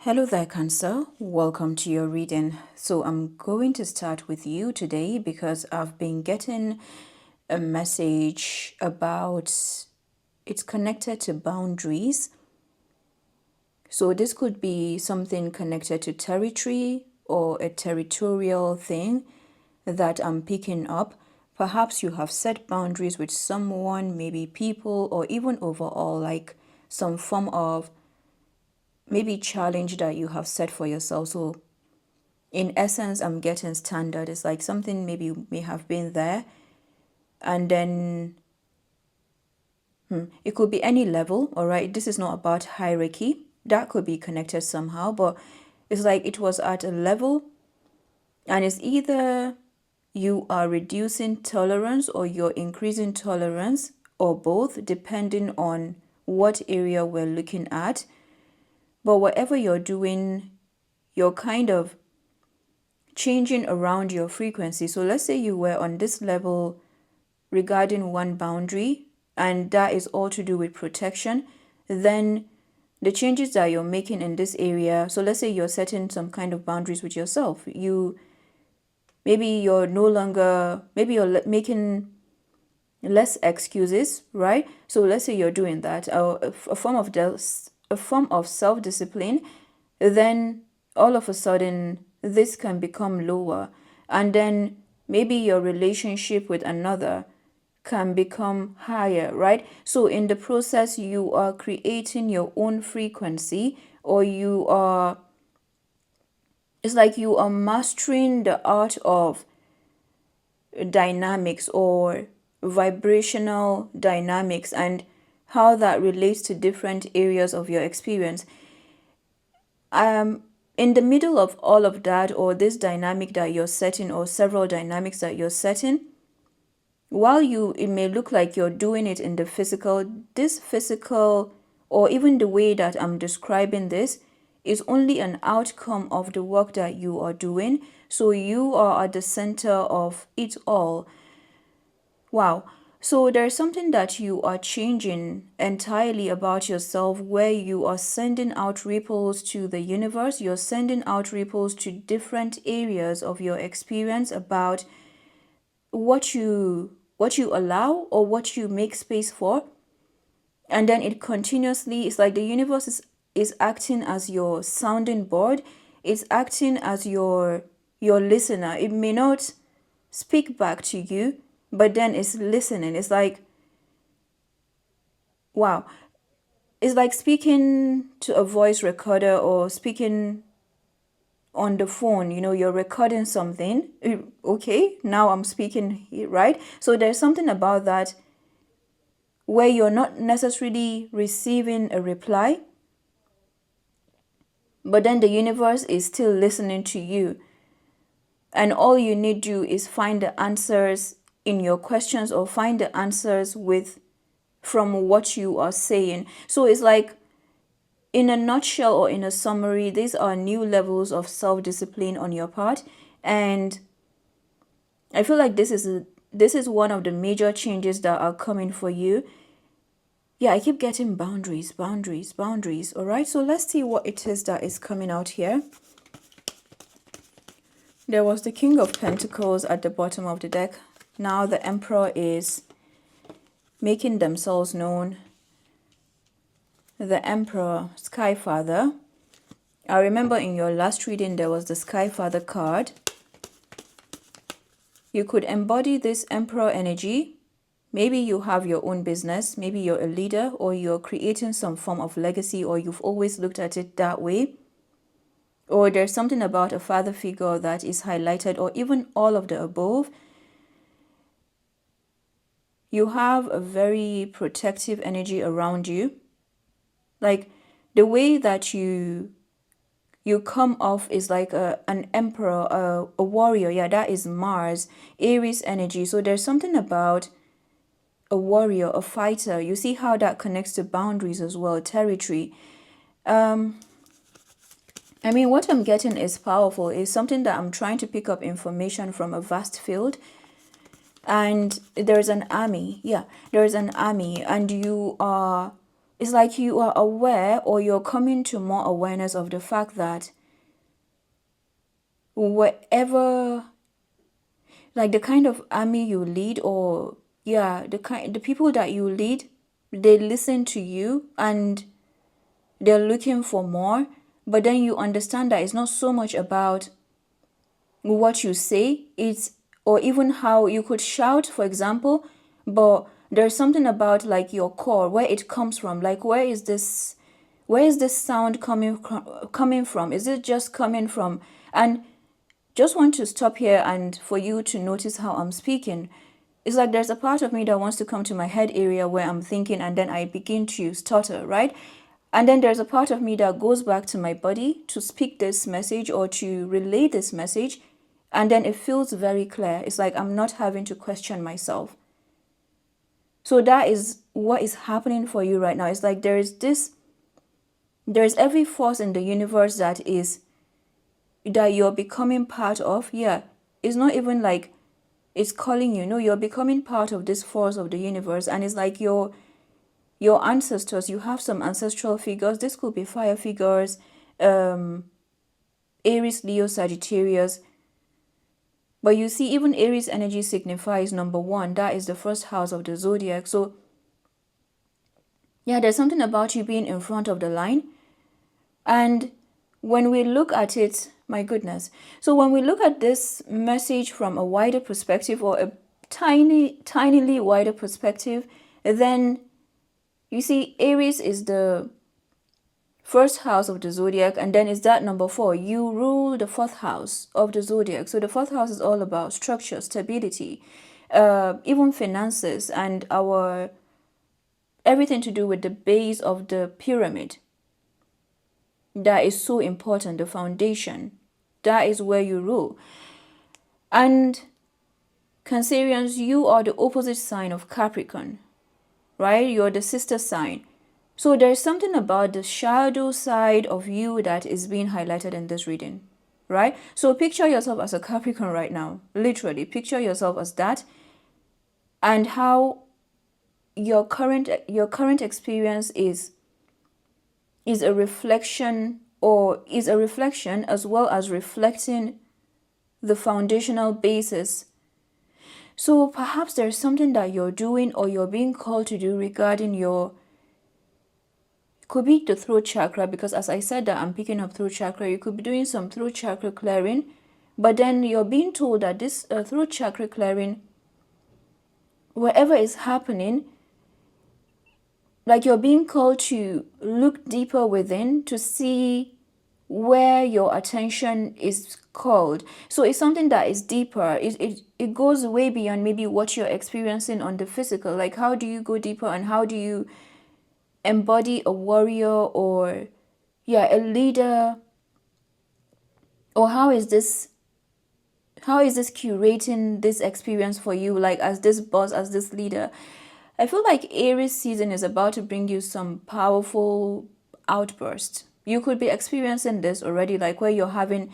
Hello there, Cancer. Welcome to your reading. So I'm going to start with you today because I've been getting a message about it's connected to boundaries. So this could be something connected to territory or a territorial thing that I'm picking up. Perhaps you have set boundaries with someone, maybe people, or even overall, like some form of maybe challenge that you have set for yourself. So in essence, I'm getting standard. It's like something maybe may have been there, and then it could be any level. All right, this is not about hierarchy. That could be connected somehow, but it's like it was at a level, and it's either you are reducing tolerance or you're increasing tolerance, or both, depending on what area we're looking at. But whatever you're doing, you're kind of changing around your frequency. So let's say you were on this level regarding one boundary, and that is all to do with protection. Then the changes that you're making in this area, so let's say you're setting some kind of boundaries with yourself. Maybe you're no longer, maybe you're making less excuses, right? So let's say you're doing that, a form of self-discipline. Then all of a sudden this can become lower, and then maybe your relationship with another can become higher, right? So in the process you are creating your own frequency, or it's like you are mastering the art of dynamics or vibrational dynamics, and how that relates to different areas of your experience. In the middle of all of that, or this dynamic that you're setting, or several dynamics that you're setting, while it may look like you're doing it in the physical, this physical, or even the way that I'm describing this, is only an outcome of the work that you are doing. So you are at the center of it all. Wow. So there's something that you are changing entirely about yourself, where you are sending out ripples to the universe. You're sending out ripples to different areas of your experience about what you allow or what you make space for. And then it continuously, it's like the universe is acting as your sounding board. It's acting as your listener. It may not speak back to you, but then it's listening. It's like, wow. It's like speaking to a voice recorder, or speaking on the phone. You're recording something. Okay, now I'm speaking, right? So there's something about that where you're not necessarily receiving a reply, but then the universe is still listening to you. And all you need to do is find the answers in your questions, or find the answers from what you are saying. So it's like, in a nutshell, or in a summary, these are new levels of self-discipline on your part. And I feel like this is one of the major changes that are coming for you. Yeah, I keep getting boundaries, boundaries, boundaries. All right, so let's see what it is that is coming out here. There was the King of Pentacles at the bottom of the deck. Now the Emperor is making themselves known. The Emperor, Sky Father. I remember in your last reading there was the Sky Father card. You could embody this Emperor energy. Maybe you have your own business. Maybe you're a leader, or you're creating some form of legacy, or you've always looked at it that way. Or there's something about a father figure that is highlighted, or even all of the above. You have a very protective energy around you. Like the way that you come off is like an emperor, a warrior. Yeah, that is Mars, Aries energy. So there's something about a warrior, a fighter. You see how that connects to boundaries as well, territory. I mean, what I'm getting is powerful. It's something that I'm trying to pick up information from a vast field. And there's an army. Yeah, there's an army, and you are it's like you are aware, or you're coming to more awareness of the fact that whatever, like the kind of army you lead, or yeah, the people that you lead, they listen to you and they're looking for more. But then you understand that it's not so much about what you say, it's, or even how you could shout, for example, but there's something about like your core, where it comes from. Like, where is this sound coming from? Is it just coming from? And just want to stop here and for you to notice how I'm speaking. It's like there's a part of me that wants to come to my head area where I'm thinking, and then I begin to stutter, right? And then there's a part of me that goes back to my body to speak this message or to relay this message. And then it feels very clear. It's like I'm not having to question myself. So that is what is happening for you right now. It's like there's every force in the universe that you're becoming part of. Yeah, it's not even like it's calling you. No, you're becoming part of this force of the universe. And it's like your ancestors, you have some ancestral figures. This could be fire figures, Aries, Leo, Sagittarius. But you see, even Aries energy signifies number 1. That is the first house of the zodiac. So yeah, there's something about you being in front of the line. And when we look at it, my goodness. So when we look at this message from a wider perspective, or a tinily wider perspective, then you see Aries is the first house of the zodiac, and then is that number 4. You rule the 4th house of the zodiac. So the 4th house is all about structure, stability, even finances, and our everything to do with the base of the pyramid. That is so important, the foundation. That is where you rule. And Cancerians, you are the opposite sign of Capricorn, right? You're the sister sign. So there's something about the shadow side of you that is being highlighted in this reading, right? So picture yourself as a Capricorn right now. Literally, picture yourself as that, and how your current experience is a reflection, as well as reflecting the foundational basis. So perhaps there's something that you're doing or you're being called to do regarding could be the throat chakra, because as I said that I'm picking up throat chakra, you could be doing some throat chakra clearing, but then you're being told that this throat chakra clearing, wherever is happening, like you're being called to look deeper within to see where your attention is called. So it's something that is deeper. It goes way beyond maybe what you're experiencing on the physical. Like, how do you go deeper, and how do you embody a warrior, or a leader, or how is this curating this experience for you, like as this boss, as this leader? I feel like Aries season is about to bring you some powerful outburst. You could be experiencing this already, like where you're having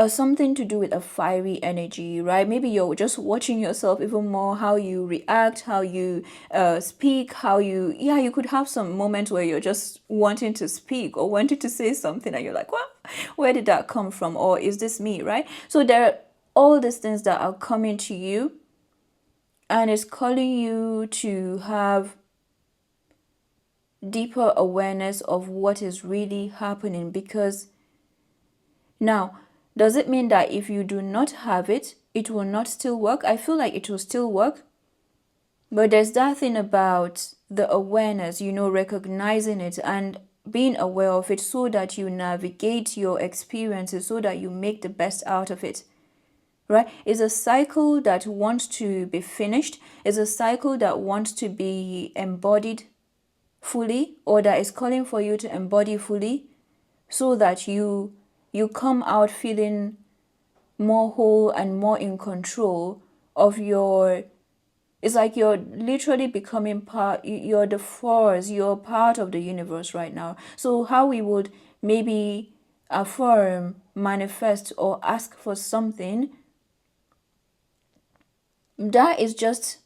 something to do with a fiery energy, right? Maybe you're just watching yourself even more, how you react, how you speak, how you could have some moment where you're just wanting to speak or wanting to say something, and you're like, what? Where did that come from? Or is this me, right? So there are all these things that are coming to you, and it's calling you to have deeper awareness of what is really happening. Because now, does it mean that if you do not have it, it will not still work? I feel like it will still work. But there's that thing about the awareness, recognizing it and being aware of it, so that you navigate your experiences, so that you make the best out of it. Right? It's a cycle that wants to be finished. It's a cycle that wants to be embodied fully, or that is calling for you to embody fully, so that you come out feeling more whole and more in control of your. It's like you're literally becoming part. You're the force. You're part of the universe right now. So how we would maybe affirm, manifest, or ask for something, that is just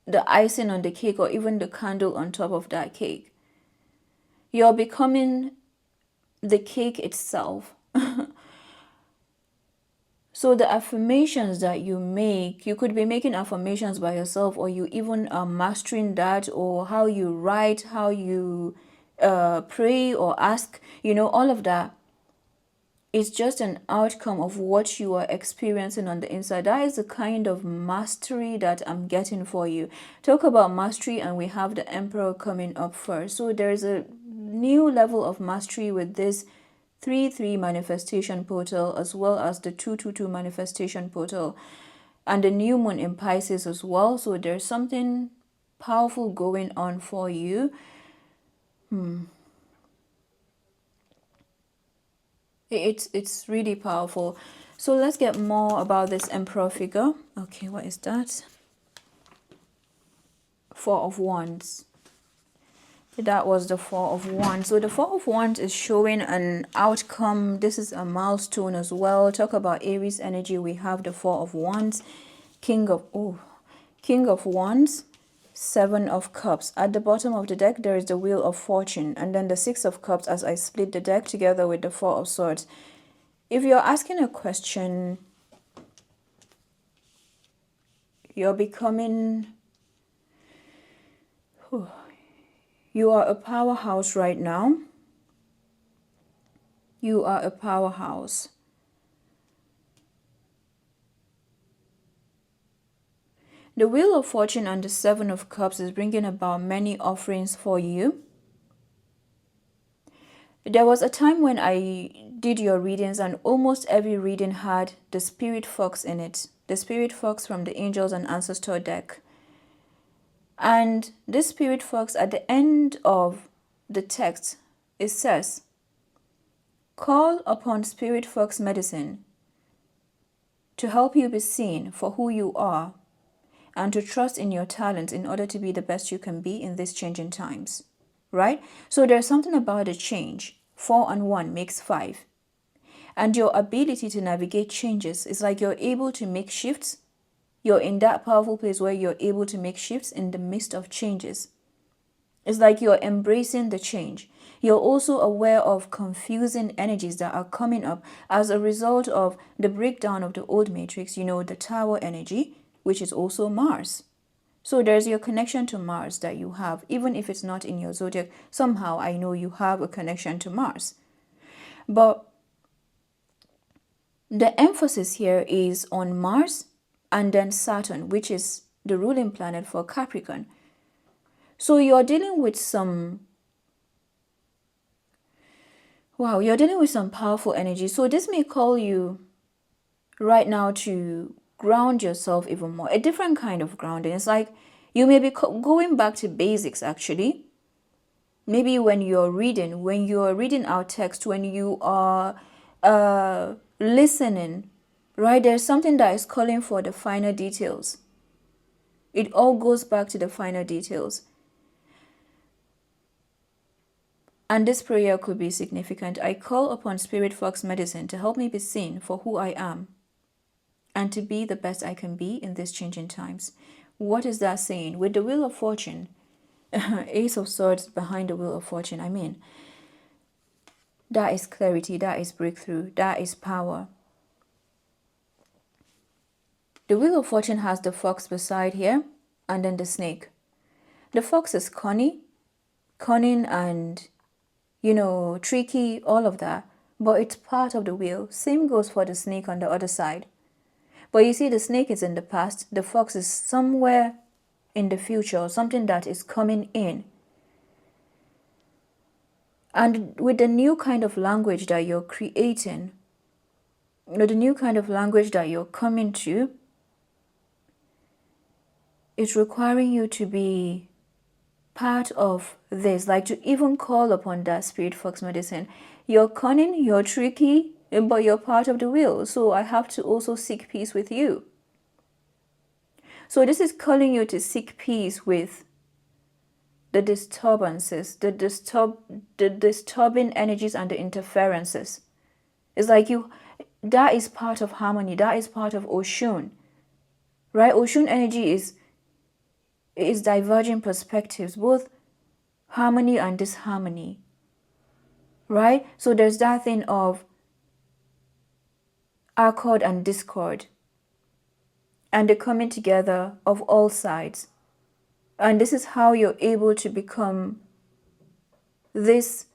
the icing on the cake, or even the candle on top of that cake. You're becoming the cake itself. So the affirmations that you make, you could be making affirmations by yourself, or you even are mastering that, or how you write, how you pray or ask, all of that is just an outcome of what you are experiencing on the inside. That is the kind of mastery that I'm getting for you. Talk about mastery, and we have the Emperor coming up first. So there's a new level of mastery with this 3-3 manifestation portal, as well as the 2-2-2 manifestation portal, and the new moon in Pisces as well. So there's something powerful going on for you. It's really powerful. So let's get more about this Emperor figure. Okay, what is that? Four of Wands. That was the Four of Wands. So the Four of Wands is showing an outcome. This is a milestone as well. Talk about Aries energy. We have the Four of Wands, King of Wands, Seven of Cups. At the bottom of the deck, there is the Wheel of Fortune, and then the Six of Cups as I split the deck together with the Four of Swords. If you're asking a question, you're becoming... You are a powerhouse right now. You are a powerhouse. The Wheel of Fortune and the Seven of Cups is bringing about many offerings for you. There was a time when I did your readings, and almost every reading had the Spirit Fox in it. The Spirit Fox from the Angels and Ancestor deck. And this Spirit Fox, at the end of the text, it says, call upon Spirit Fox medicine to help you be seen for who you are, and to trust in your talents in order to be the best you can be in these changing times. Right? So there's something about a change. 4 and 1 makes 5. And your ability to navigate changes is like you're able to make shifts. You're in that powerful place where you're able to make shifts in the midst of changes. It's like you're embracing the change. You're also aware of confusing energies that are coming up as a result of the breakdown of the old matrix, the Tower energy, which is also Mars. So there's your connection to Mars that you have. Even if it's not in your zodiac, somehow I know you have a connection to Mars. But the emphasis here is on Mars and then Saturn, which is the ruling planet for Capricorn. So you're dealing with some... Wow, you're dealing with some powerful energy. So this may call you right now to ground yourself even more. A different kind of grounding. It's like you may be going back to basics, actually. Maybe when you're reading our text, when you are listening, right? There's something that is calling for the finer details. It all goes back to the finer details. And this prayer could be significant. I call upon Spirit Fox medicine to help me be seen for who I am, and to be the best I can be in these changing times. What is that saying? With the Wheel of Fortune, Ace of Swords behind the Wheel of Fortune, that is clarity, that is breakthrough, that is power. The Wheel of Fortune has the fox beside here, and then the snake. The fox is cunning and, tricky, all of that, but it's part of the wheel. Same goes for the snake on the other side. But you see, the snake is in the past, the fox is somewhere in the future, something that is coming in. And with the new kind of language that you're creating, the new kind of language that you're coming to, it's requiring you to be part of this, like to even call upon that Spirit Fox medicine. You're cunning, you're tricky, but you're part of the wheel. So I have to also seek peace with you. So this is calling you to seek peace with the disturbances, the disturbing energies and the interferences. It's like that is part of harmony. That is part of Oshun, right? Oshun energy is diverging perspectives, both harmony and disharmony. right? So there's that thing of accord and discord, and the coming together of all sides. And this is how you're able to become this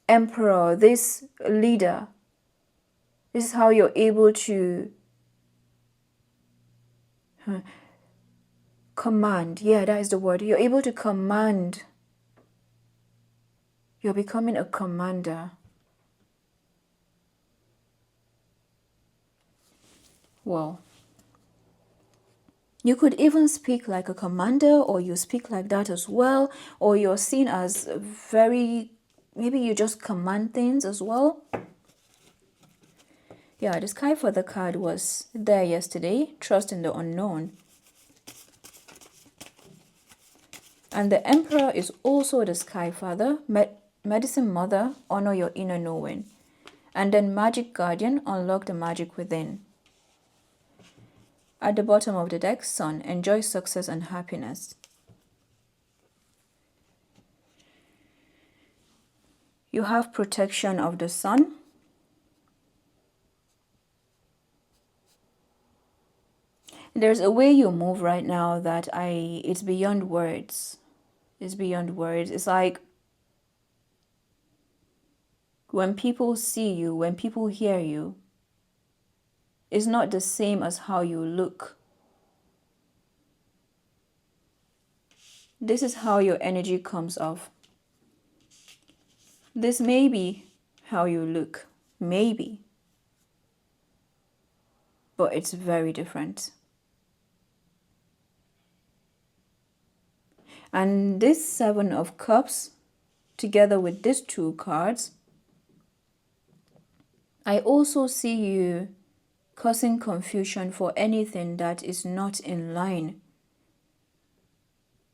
emperor, this leader. This is how you're able to command. Yeah, that is the word. You're able to command. You're becoming a commander. Well, you could even speak like a commander, or you speak like that as well, or you're seen as very, maybe you just command things as well. Yeah, the sky for the card was there yesterday, trust in the unknown. And the Emperor is also the Sky Father, Medicine Mother, honor your inner knowing. And then Magic Guardian, unlock the magic within. At the bottom of the deck, Sun, enjoy success and happiness. You have protection of the Sun. There's a way you move right now that it's beyond words. It's beyond words. It's like when people see you, when people hear you, it's not the same as how you look. This is how your energy comes off. This may be how you look, maybe, but it's very different. And this Seven of Cups, together with these two cards, I also see you causing confusion for anything that is not in line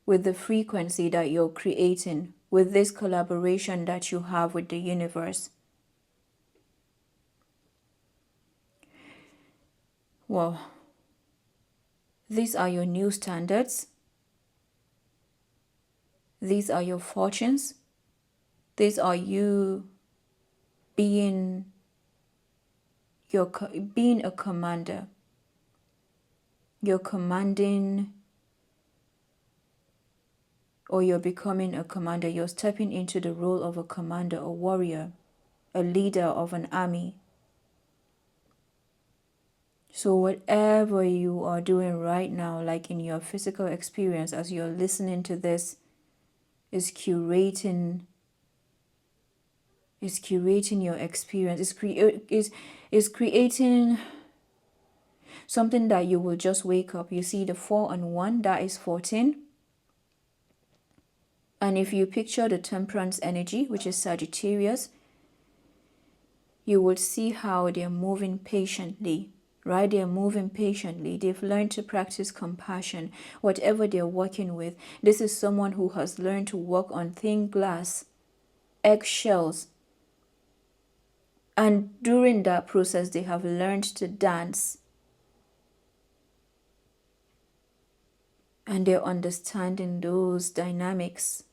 with the frequency that you're creating, with this collaboration that you have with the universe. Well, these are your new standards. These are your fortunes. These are you being a commander. You're commanding, or you're becoming a commander. You're stepping into the role of a commander, a warrior, a leader of an army. So whatever you are doing right now, like in your physical experience as you're listening to this, is curating your experience. Is creating something that you will just wake up. You see the 4 and 1, that is 14. And if you picture the temperance energy, which is Sagittarius, you would see how they're moving patiently, right? They're moving patiently. They've learned to practice compassion, whatever they're working with. This is someone who has learned to walk on thin glass, eggshells. And during that process, they have learned to dance. And they're understanding those dynamics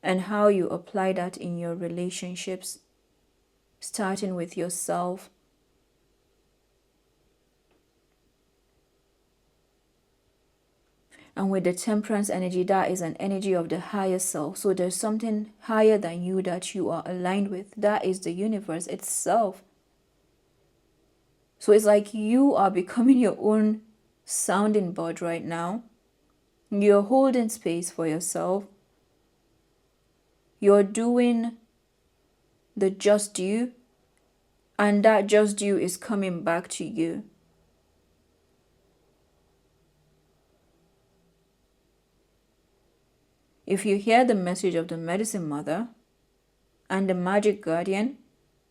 and how you apply that in your relationships, starting with yourself. And with the temperance energy, that is an energy of the higher self. So there's something higher than you that you are aligned with. That is the universe itself. So it's like you are becoming your own sounding board right now. You're holding space for yourself. You're doing the just due, and that just due is coming back to you. If you hear the message of the Medicine Mother and the Magic Guardian,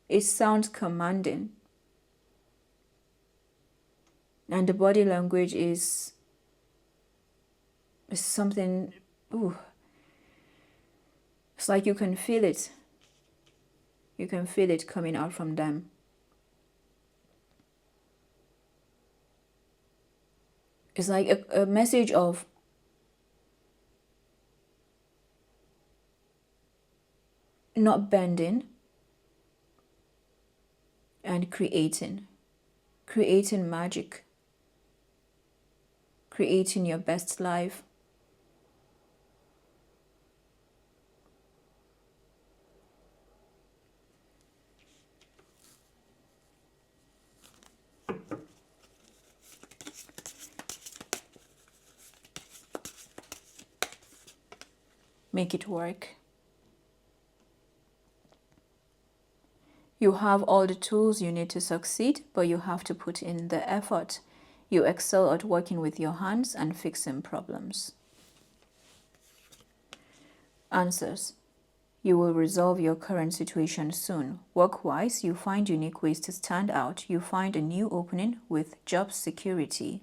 it sounds commanding. And the body language is something, ooh, it's like you can feel it. You can feel it coming out from them. It's like a message of not bending, and creating magic, creating your best life. Make it work. You have all the tools you need to succeed, but you have to put in the effort. You excel at working with your hands and fixing problems. Answers. You will resolve your current situation soon. Work-wise, you find unique ways to stand out. You find a new opening with job security.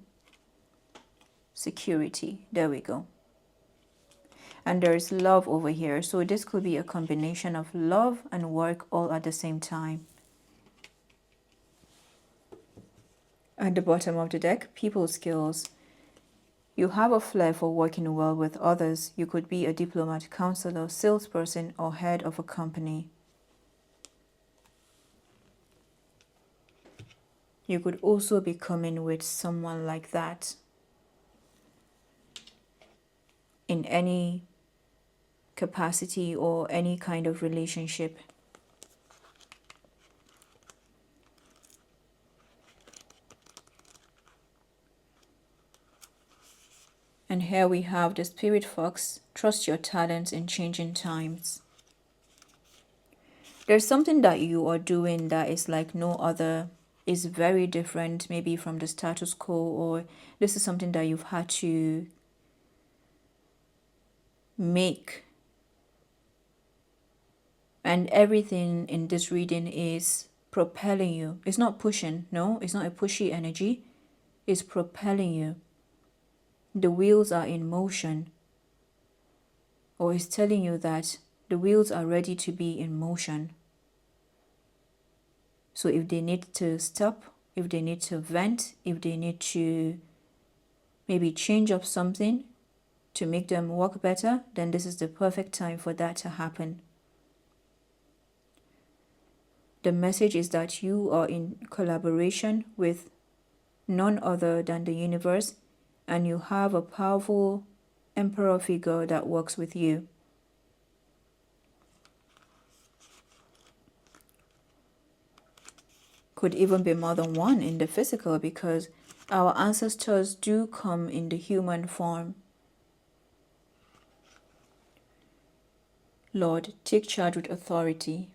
Security. There we go. And there is love over here. So this could be a combination of love and work all at the same time. At the bottom of the deck, people skills. You have a flair for working well with others. You could be a diplomat, counselor, salesperson, or head of a company. You could also be coming with someone like that in any capacity or any kind of relationship. And here we have the Spirit Fox. Trust your talents in changing times. There's something that you are doing that is like no other, is very different maybe from the status quo, or this is something that you've had to make. And everything in this reading is propelling you. It's not pushing, no, it's not a pushy energy. It's propelling you. The wheels are in motion, or it's telling you that the wheels are ready to be in motion. So if they need to stop, if they need to vent, if they need to maybe change up something to make them work better, then this is the perfect time for that to happen. The message is that you are in collaboration with none other than the universe, and you have a powerful emperor figure that works with you. Could even be more than one in the physical, because our ancestors do come in the human form. Lord, take charge with authority.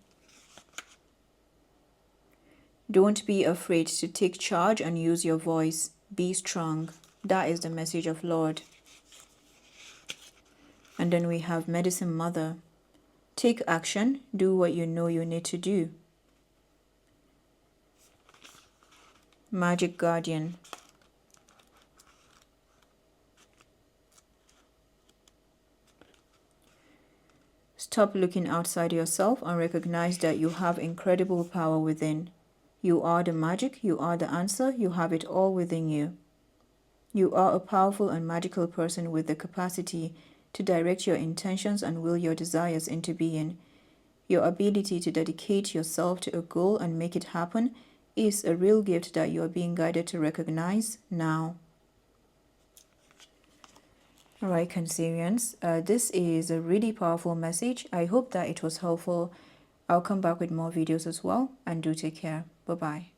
Don't be afraid to take charge and use your voice. Be strong. That is the message of Lord. And then we have Medicine Mother. Take action. Do what you know you need to do. Magic Guardian. Stop looking outside yourself and recognize that you have incredible power within. You are the magic. You are the answer. You have it all within you. You are a powerful and magical person with the capacity to direct your intentions and will your desires into being. Your ability to dedicate yourself to a goal and make it happen is a real gift that you are being guided to recognize now. Alright, Cancerians, this is a really powerful message. I hope that it was helpful. I'll come back with more videos as well, and do take care. Bye-bye.